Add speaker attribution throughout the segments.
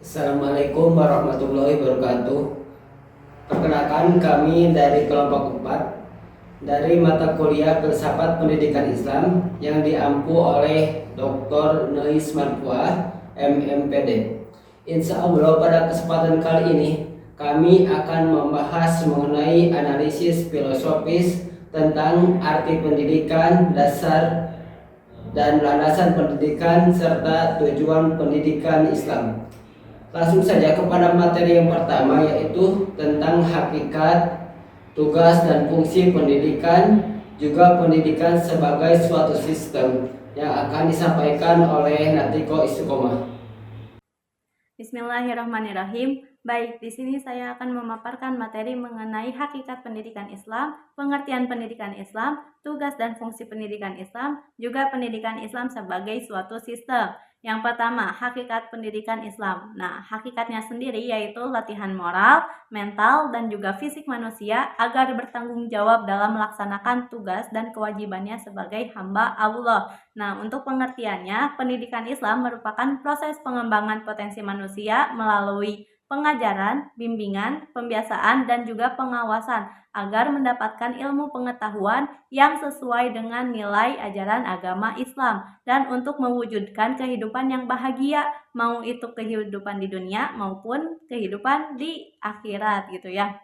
Speaker 1: Assalamualaikum warahmatullahi wabarakatuh. Perkenalkan, kami dari kelompok 4 dari mata kuliah Filsafat Pendidikan Islam yang diampu oleh Dr. Neis Marfuah, MMPD. Insya Allah pada kesempatan kali ini kami akan membahas mengenai analisis filosofis tentang arti pendidikan, dasar dan landasan pendidikan serta tujuan pendidikan Islam. Langsung saja kepada materi yang pertama, yaitu tentang hakikat, tugas dan fungsi pendidikan, juga pendidikan sebagai suatu sistem yang akan disampaikan oleh Natiko Istiqomah.
Speaker 2: Bismillahirrahmanirrahim. Baik, di sini saya akan memaparkan materi mengenai hakikat pendidikan Islam, pengertian pendidikan Islam, tugas dan fungsi pendidikan Islam, juga pendidikan Islam sebagai suatu sistem. Yang pertama, hakikat pendidikan Islam. Nah, hakikatnya sendiri yaitu latihan moral, mental, dan juga fisik manusia agar bertanggung jawab dalam melaksanakan tugas dan kewajibannya sebagai hamba Allah. Nah, untuk pengertiannya, pendidikan Islam merupakan proses pengembangan potensi manusia melalui pengajaran, bimbingan, pembiasaan, dan juga pengawasan agar mendapatkan ilmu pengetahuan yang sesuai dengan nilai ajaran agama Islam dan untuk mewujudkan kehidupan yang bahagia, mau itu kehidupan di dunia maupun kehidupan di akhirat gitu ya.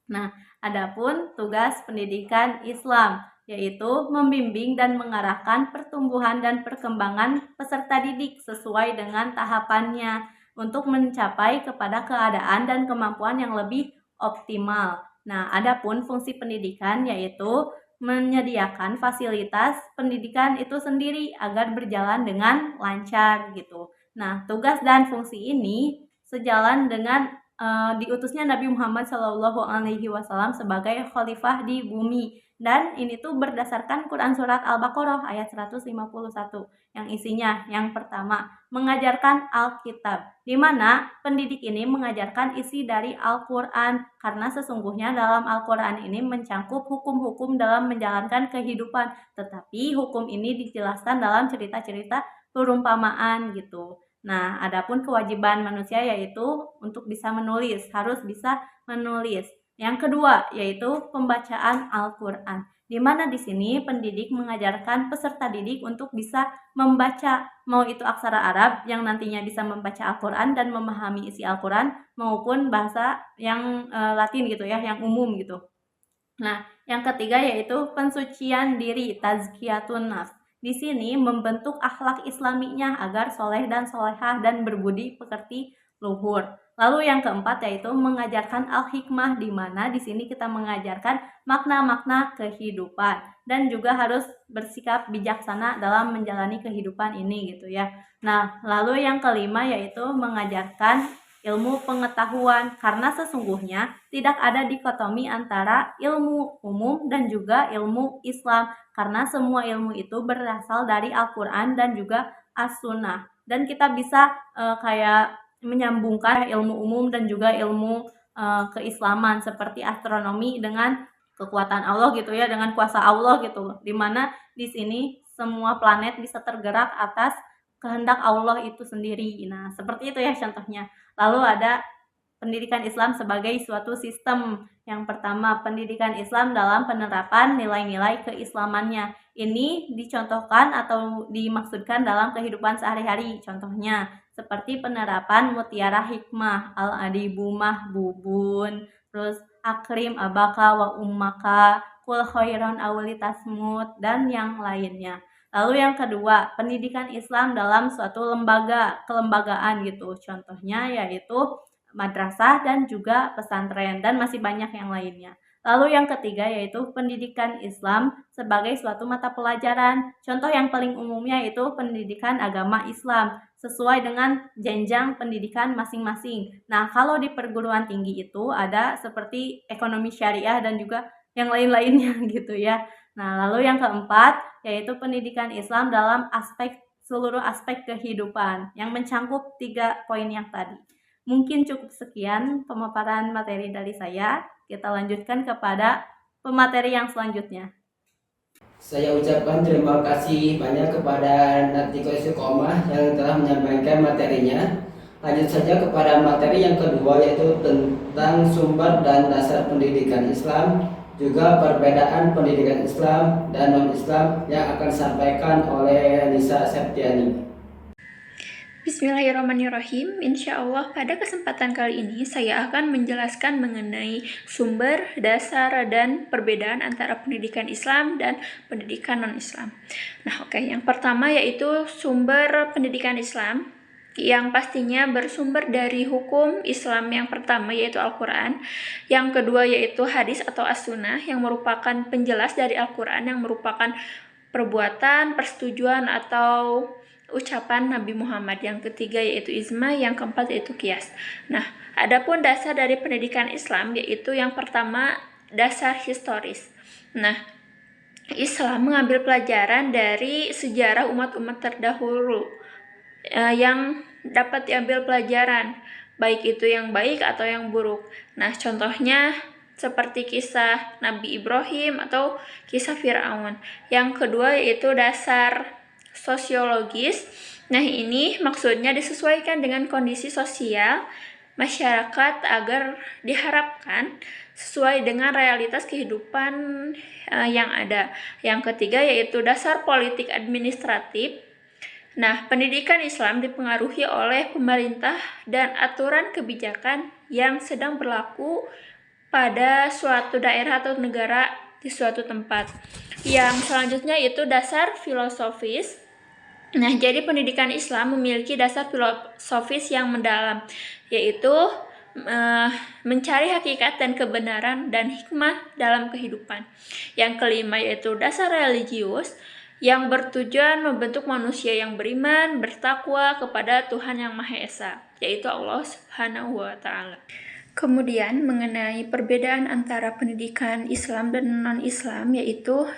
Speaker 2: Nah, adapun tugas pendidikan Islam yaitu membimbing dan mengarahkan pertumbuhan dan perkembangan peserta didik sesuai dengan tahapannya untuk mencapai kepada keadaan dan kemampuan yang lebih optimal. Nah, adapun fungsi pendidikan yaitu menyediakan fasilitas pendidikan itu sendiri agar berjalan dengan lancar gitu. Nah, tugas dan fungsi ini sejalan dengan diutusnya Nabi Muhammad SAW sebagai khalifah di bumi, dan ini tuh berdasarkan Quran Surat Al-Baqarah ayat 151 yang isinya yang pertama mengajarkan Alkitab, di mana pendidik ini mengajarkan isi dari Al-Quran karena sesungguhnya dalam Al-Quran ini mencangkup hukum-hukum dalam menjalankan kehidupan, tetapi hukum ini dijelaskan dalam cerita-cerita perumpamaan gitu. Nah, adapun kewajiban manusia yaitu untuk bisa menulis, harus bisa menulis. Yang kedua yaitu pembacaan Al-Quran, di mana di sini pendidik mengajarkan peserta didik untuk bisa membaca, mau itu aksara Arab yang nantinya bisa membaca Al-Quran dan memahami isi Al-Quran, maupun bahasa yang Latin gitu ya, yang umum gitu. Nah, yang ketiga yaitu pensucian diri, tazkiyatun nafs. Di sini membentuk akhlak islaminya agar soleh dan solehah dan berbudi pekerti luhur. Lalu yang keempat yaitu mengajarkan al-hikmah, di mana di sini kita mengajarkan makna-makna kehidupan dan juga harus bersikap bijaksana dalam menjalani kehidupan ini gitu ya. Nah, lalu yang kelima yaitu mengajarkan ilmu pengetahuan, karena sesungguhnya tidak ada dikotomi antara ilmu umum dan juga ilmu Islam, karena semua ilmu itu berasal dari Al-Quran dan juga As-Sunnah, dan kita bisa kayak menyambungkan ilmu umum dan juga ilmu keislaman seperti astronomi dengan kekuatan Allah gitu ya, dengan kuasa Allah gitu, dimana di sini semua planet bisa tergerak atas kehendak Allah itu sendiri. Nah, seperti itu ya contohnya. Lalu ada pendidikan Islam sebagai suatu sistem. Yang pertama, pendidikan Islam dalam penerapan nilai-nilai keislamannya. Ini dicontohkan atau dimaksudkan dalam kehidupan sehari-hari. Contohnya, seperti penerapan mutiara hikmah, al-adibu mahbubun, terus akrim abaka wa ummaka, kul khairan awlitasmut, dan yang lainnya. Lalu yang kedua, pendidikan Islam dalam suatu lembaga, kelembagaan gitu. Contohnya yaitu madrasah dan juga pesantren, dan masih banyak yang lainnya. Lalu yang ketiga yaitu pendidikan Islam sebagai suatu mata pelajaran. Contoh yang paling umumnya yaitu pendidikan agama Islam sesuai dengan jenjang pendidikan masing-masing. Nah, kalau di perguruan tinggi itu ada seperti ekonomi syariah dan juga yang lain-lainnya gitu ya. Nah, lalu yang keempat yaitu pendidikan Islam dalam seluruh aspek kehidupan yang mencangkup 3 poin yang tadi. Mungkin cukup sekian pemaparan materi dari saya. Kita lanjutkan kepada pemateri yang selanjutnya.
Speaker 1: Saya ucapkan terima kasih banyak kepada Natiko Istiqomah yang telah menyampaikan materinya. Lanjut saja kepada materi yang kedua, yaitu tentang sumber dan dasar pendidikan Islam, juga perbedaan pendidikan Islam dan non-Islam yang akan disampaikan oleh Lisa Septiani.
Speaker 3: Bismillahirrahmanirrahim. Insya Allah pada kesempatan kali ini saya akan menjelaskan mengenai sumber, dasar, dan perbedaan antara pendidikan Islam dan pendidikan non-Islam. Nah, yang pertama yaitu sumber pendidikan Islam, yang pastinya bersumber dari hukum Islam yang pertama yaitu Al-Quran, yang kedua yaitu hadis atau as-sunnah yang merupakan penjelas dari Al-Quran yang merupakan perbuatan, persetujuan atau ucapan Nabi Muhammad, yang ketiga yaitu ijma, yang keempat yaitu qiyas. Nah, adapun dasar dari pendidikan Islam yaitu yang pertama dasar historis. Nah, Islam mengambil pelajaran dari sejarah umat-umat terdahulu yang dapat diambil pelajaran, baik itu yang baik atau yang buruk. Nah, contohnya seperti kisah Nabi Ibrahim atau kisah Fir'aun. Yang kedua yaitu dasar sosiologis. Nah, ini maksudnya disesuaikan dengan kondisi sosial masyarakat agar diharapkan sesuai dengan realitas kehidupan yang ada. Yang ketiga yaitu dasar politik administratif. Nah, pendidikan Islam dipengaruhi oleh pemerintah dan aturan kebijakan yang sedang berlaku pada suatu daerah atau negara di suatu tempat. Yang selanjutnya itu dasar filosofis. Nah, jadi pendidikan Islam memiliki dasar filosofis yang mendalam, yaitu mencari hakikat dan kebenaran dan hikmah dalam kehidupan. Yang kelima yaitu dasar religius, yang bertujuan membentuk manusia yang beriman, bertakwa kepada Tuhan Yang Maha Esa, yaitu Allah Subhanahu wa Ta'ala. Kemudian mengenai perbedaan antara pendidikan Islam dan non-Islam, yaitu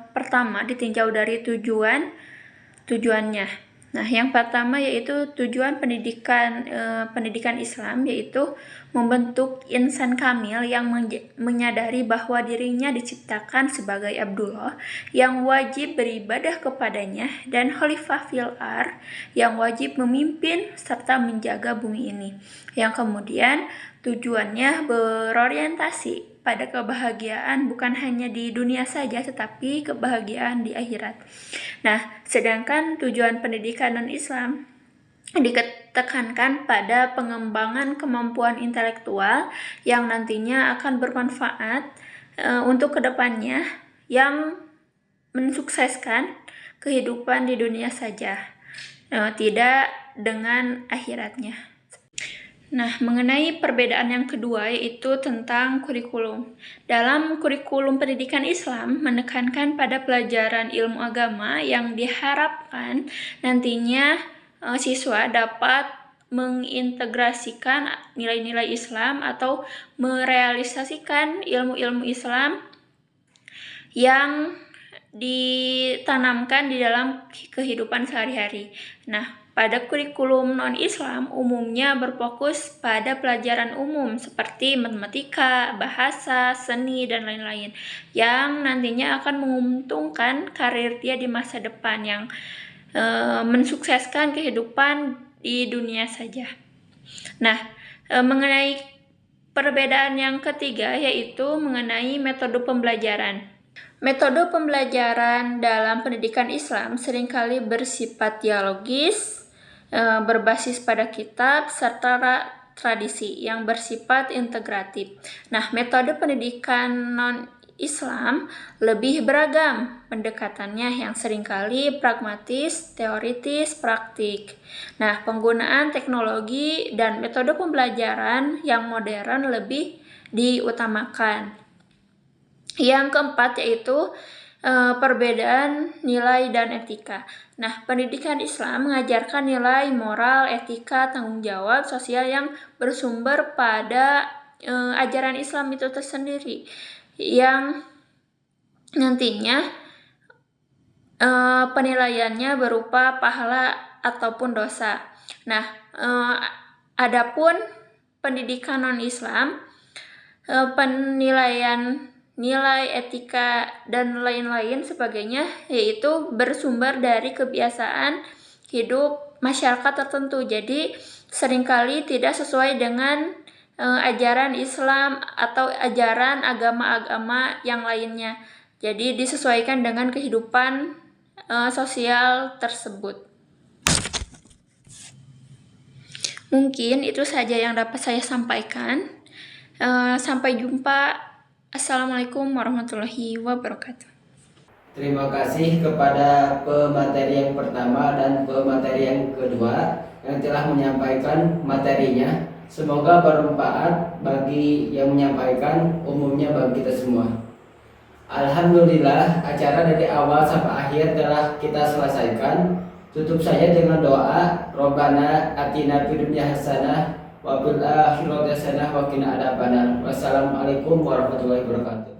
Speaker 3: pertama ditinjau dari tujuannya. Nah, yang pertama yaitu tujuan pendidikan Islam yaitu membentuk insan kamil yang menyadari bahwa dirinya diciptakan sebagai Abdullah yang wajib beribadah kepadanya dan Khalifah fil ardh yang wajib memimpin serta menjaga bumi ini. Yang kemudian tujuannya berorientasi pada kebahagiaan bukan hanya di dunia saja tetapi kebahagiaan di akhirat. Nah, sedangkan tujuan pendidikan non-Islam ditekankan pada pengembangan kemampuan intelektual yang nantinya akan bermanfaat untuk kedepannya, yang mensukseskan kehidupan di dunia saja, tidak dengan akhiratnya. Nah, mengenai perbedaan yang kedua yaitu tentang kurikulum. Dalam kurikulum pendidikan Islam menekankan pada pelajaran ilmu agama yang diharapkan nantinya siswa dapat mengintegrasikan nilai-nilai Islam atau merealisasikan ilmu-ilmu Islam yang ditanamkan di dalam kehidupan sehari-hari. Nah, pada kurikulum non-Islam umumnya berfokus pada pelajaran umum seperti matematika, bahasa, seni, dan lain-lain yang nantinya akan menguntungkan karir dia di masa depan, yang mensukseskan kehidupan di dunia saja. Nah, mengenai perbedaan yang ketiga yaitu mengenai metode pembelajaran. Metode pembelajaran dalam pendidikan Islam seringkali bersifat dialogis, berbasis pada kitab, serta tradisi yang bersifat integratif. Nah, metode pendidikan non-Islam lebih beragam pendekatannya, yang seringkali pragmatis, teoritis, praktik. Nah, penggunaan teknologi dan metode pembelajaran yang modern lebih diutamakan. Yang keempat yaitu perbedaan nilai dan etika. Nah, pendidikan Islam mengajarkan nilai moral, etika, tanggung jawab sosial yang bersumber pada ajaran Islam itu tersendiri, yang nantinya penilaiannya berupa pahala ataupun dosa. Nah, adapun pendidikan non-Islam, penilaian nilai, etika, dan lain-lain sebagainya yaitu bersumber dari kebiasaan hidup masyarakat tertentu. Jadi seringkali tidak sesuai dengan ajaran Islam atau ajaran agama-agama yang lainnya. Jadi disesuaikan dengan kehidupan sosial tersebut. Mungkin itu saja yang dapat saya sampaikan. Sampai jumpa. Assalamualaikum warahmatullahi wabarakatuh.
Speaker 1: Terima kasih kepada pemateri yang pertama dan pemateri yang kedua yang telah menyampaikan materinya. Semoga bermanfaat bagi yang menyampaikan, umumnya bagi kita semua. Alhamdulillah, acara dari awal sampai akhir telah kita selesaikan. Tutup saja dengan doa, Robbana atina fid dunya hasanah wa fil akhirati hasanah wa qina adzabannar. Wassalamualaikum warahmatullahi wabarakatuh.